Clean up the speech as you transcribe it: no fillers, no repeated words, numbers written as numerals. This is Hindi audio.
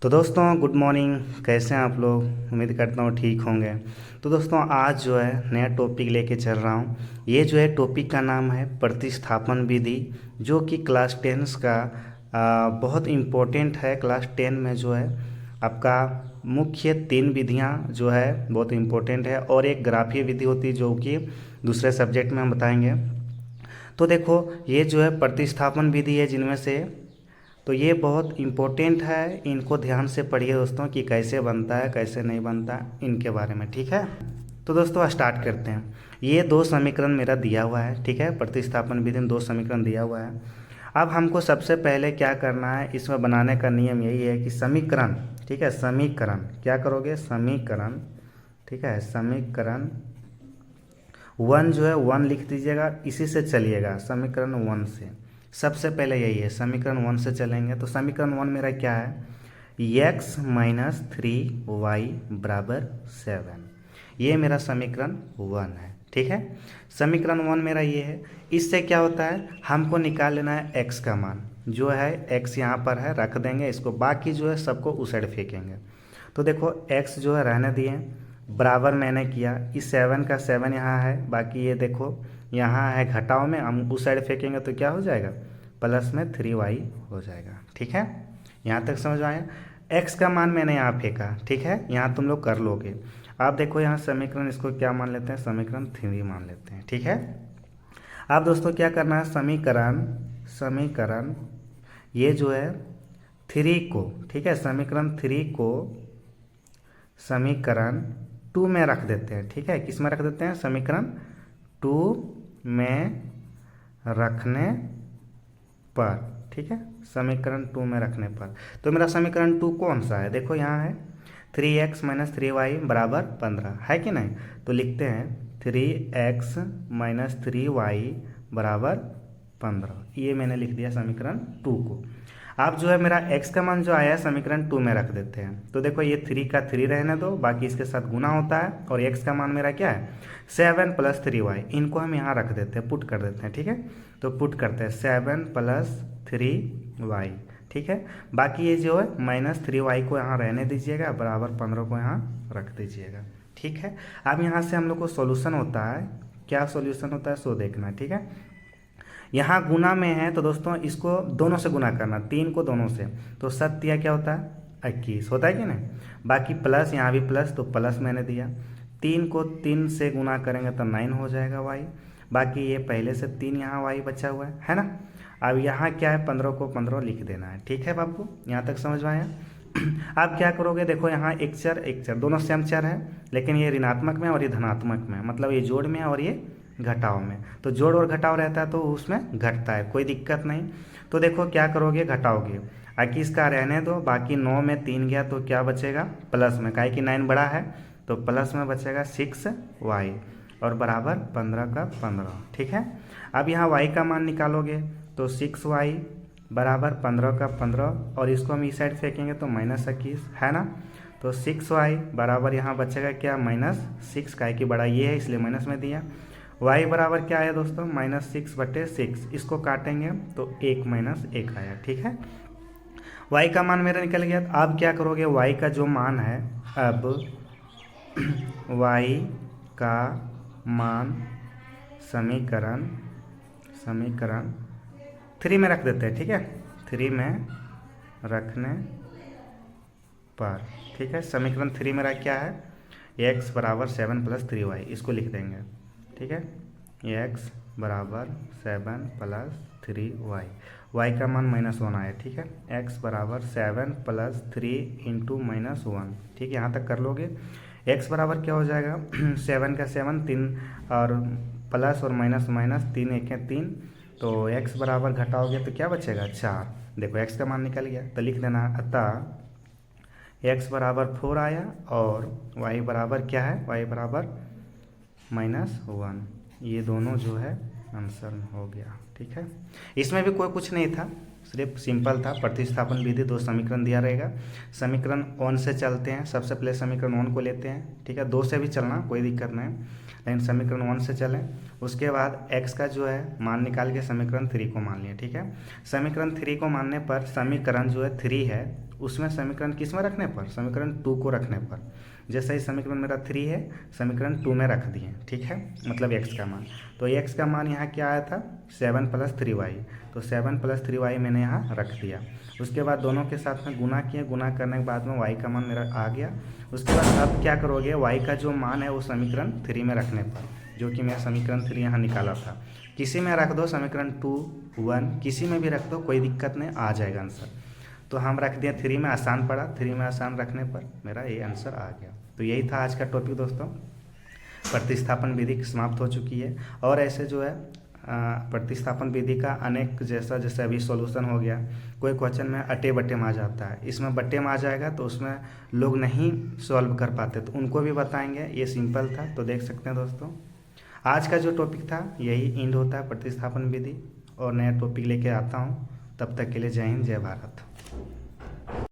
तो दोस्तों गुड मॉर्निंग। कैसे हैं आप लोग? उम्मीद करता हूँ ठीक होंगे। तो दोस्तों आज जो है नया टॉपिक लेके चल रहा हूँ। ये जो है टॉपिक का नाम है प्रतिस्थापन विधि, जो कि क्लास टेंस का बहुत इम्पोर्टेंट है। क्लास 10 में जो है आपका मुख्य 3 विधियाँ जो है बहुत इम्पोर्टेंट है, और एक ग्राफीय विधि होती है जो कि दूसरे सब्जेक्ट में हम बताएंगे। तो देखो, ये जो है प्रतिस्थापन विधि है जिनमें से, तो ये बहुत इम्पोर्टेंट है। इनको ध्यान से पढ़िए दोस्तों कि कैसे बनता है कैसे नहीं बनता, इनके बारे में, ठीक है। तो दोस्तों स्टार्ट करते हैं। ये 2 समीकरण मेरा दिया हुआ है, ठीक है। प्रतिस्थापन विधि में 2 समीकरण दिया हुआ है। अब हमको सबसे पहले क्या करना है, इसमें बनाने का नियम यही है कि समीकरण, ठीक है, समीकरण क्या करोगे, समीकरण, ठीक है, समीकरण 1 जो है 1 लिख दीजिएगा, इसी से चलिएगा समीकरण 1 से। सबसे पहले यही है, समीकरण 1 से चलेंगे। तो समीकरण 1 मेरा क्या है, x माइनस 3y बराबर 7। ये मेरा समीकरण 1 है, ठीक है। समीकरण 1 मेरा ये है। इससे क्या होता है, हमको निकाल लेना है x का मान। जो है x यहाँ पर है, रख देंगे इसको, बाकी जो है सबको उस साइड फेंकेंगे। तो देखो x जो है रहने दिए, बराबर मैंने किया, इस 7 का 7 यहाँ है, बाकी ये देखो यहाँ है घटाव में, हम उस साइड फेंकेंगे तो क्या हो जाएगा, प्लस में 3y हो जाएगा, ठीक है। यहाँ तक समझ आया। x का मान मैंने यहाँ फेंका, ठीक है, यहाँ तुम लोग कर लोगे। आप देखो यहाँ समीकरण, इसको क्या मान लेते हैं, समीकरण 3 मान लेते हैं, ठीक है। अब दोस्तों क्या करना है, समीकरण समीकरण ये जो है 3 को, ठीक है, समीकरण 3 को समीकरण 2 में रख देते हैं, ठीक है। किस में रख देते हैं, समीकरण 2 में रखने पर, ठीक है, समीकरण 2 में रखने पर। तो मेरा समीकरण 2 कौन सा है, देखो यहाँ है 3x माइनस 3y बराबर 15, है कि नहीं। तो लिखते हैं 3x माइनस 3y बराबर 15। ये मैंने लिख दिया समीकरण 2 को। अब जो है मेरा x का मान जो आया है समीकरण 2 में रख देते हैं। तो देखो ये 3 का 3 रहने दो, बाकी इसके साथ गुना होता है, और x का मान मेरा क्या है 7 प्लस 3y। इनको हम यहाँ रख देते हैं, पुट कर देते हैं, ठीक है। तो पुट करते हैं 7 प्लस 3y, ठीक है। बाकी ये जो है माइनस 3y को यहाँ रहने दीजिएगा, बराबर 15 को यहाँ रख दीजिएगा, ठीक है। अब यहाँ से हम लोग को सॉल्यूशन होता है, क्या सॉल्यूशन होता है सो देखना, ठीक है। यहाँ गुना में है तो दोस्तों इसको दोनों से गुना करना, 3 को दोनों से, तो 7 दिया क्या होता है 21 होता है कि नहीं। बाकी प्लस, यहाँ भी प्लस, तो प्लस मैंने दिया। 3 को 3 से गुना करेंगे तो 9 हो जाएगा y। बाकी ये पहले से 3 यहाँ y बचा हुआ है ना। अब यहाँ क्या है, 15 को 15 लिख देना है, ठीक है बाबू, यहाँ तक समझ में आया। आप क्या करोगे, देखो यहाँ एक चर दोनों सेम चर है, लेकिन ये ऋणात्मक में और ये धनात्मक में, मतलब ये जोड़ में और ये घटाव में। तो जोड़ और घटाव रहता है तो उसमें घटता है, कोई दिक्कत नहीं। तो देखो क्या करोगे, घटाओगे, 21 का रहने दो, बाकी 9 में 3 गया तो क्या बचेगा प्लस में, काहे कि 9 बड़ा है, तो प्लस में बचेगा 6y और बराबर 15 का 15, ठीक है। अब यहाँ y का मान निकालोगे तो 6y बराबर 15 का 15, और इसको हम इस साइड फेंकेंगे तो माइनस 21 है ना। तो 6y बराबर यहाँ बचेगा क्या, -6, काहे कि बड़ा ये है इसलिए माइनस में दिया। y बराबर क्या आया दोस्तों, -6/6। इसको काटेंगे तो 1 - 1 आया, ठीक है। y का मान मेरा निकल गया। अब क्या करोगे, y का जो मान है, अब y का मान समीकरण 3 में रख देते हैं, ठीक है, 3 में रखने पर, ठीक है। समीकरण 3 मेरा क्या है, x बराबर 7 प्लस 3y, इसको लिख देंगे, ठीक है। x बराबर 7 प्लस 3y, y का मान -1 आया, ठीक है। x बराबर 7 प्लस 3 इंटू -1, ठीक है, यहाँ तक कर लोगे। x बराबर क्या हो जाएगा 7 का 7 3, और प्लस और माइनस माइनस 3 1 है 3, तो x बराबर घटाओगे तो क्या बचेगा 4। देखो x का मान निकल गया, तो लिख देना, अतः x बराबर 4 आया, और y बराबर क्या है, y बराबर -1। ये दोनों जो है आंसर हो गया, ठीक है। इसमें भी कोई कुछ नहीं था, सिर्फ सिंपल था, प्रतिस्थापन विधि, 2 समीकरण दिया रहेगा। समीकरण 1 से चलते हैं, सबसे पहले समीकरण 1 को लेते हैं, ठीक है। 2 से भी चलना कोई दिक्कत नहीं, लेकिन समीकरण 1 से चलें। उसके बाद x का जो है मान निकाल के समीकरण 3 को मान लिया, ठीक है। समीकरण 3 को मानने पर समीकरण जो है 3 है, उसमें समीकरण किस में रखने पर, समीकरण 2 को रखने पर। जैसे ही समीकरण मेरा 3 है, समीकरण 2 में रख दिए, ठीक है, मतलब x का मान। तो x का मान यहाँ क्या आया था, 7 + 3y, तो 7 + 3y मैंने यहाँ रख दिया। उसके बाद दोनों के साथ में गुना किए, गुना करने के बाद में y का मान मेरा आ गया। उसके बाद अब क्या करोगे, y का जो मान है वो समीकरण 3 में रखने पर, जो कि मैं समीकरण 3 यहाँ निकाला था, किसी में रख दो, समीकरण 2, 1 किसी में भी रख दो, कोई दिक्कत नहीं, आ जाएगा आंसर। तो हम रख दिया 3 में, आसान पड़ा, 3 में आसान रखने पर मेरा ये आंसर आ गया। तो यही था आज का टॉपिक दोस्तों, प्रतिस्थापन विधि समाप्त हो चुकी है। और ऐसे जो है प्रतिस्थापन विधि का अनेक, जैसे अभी सॉल्यूशन हो गया, कोई क्वेश्चन में अटे बट्टे में आ जाता है, इसमें बट्टे में आ जाएगा तो उसमें लोग नहीं सॉल्व कर पाते, तो उनको भी बताएंगे। ये सिंपल था, तो देख सकते हैं दोस्तों। आज का जो टॉपिक था यही एंड होता है प्रतिस्थापन विधि, और नया टॉपिक लेके आता हूँ। तब तक के लिए जय हिंद, जय भारत।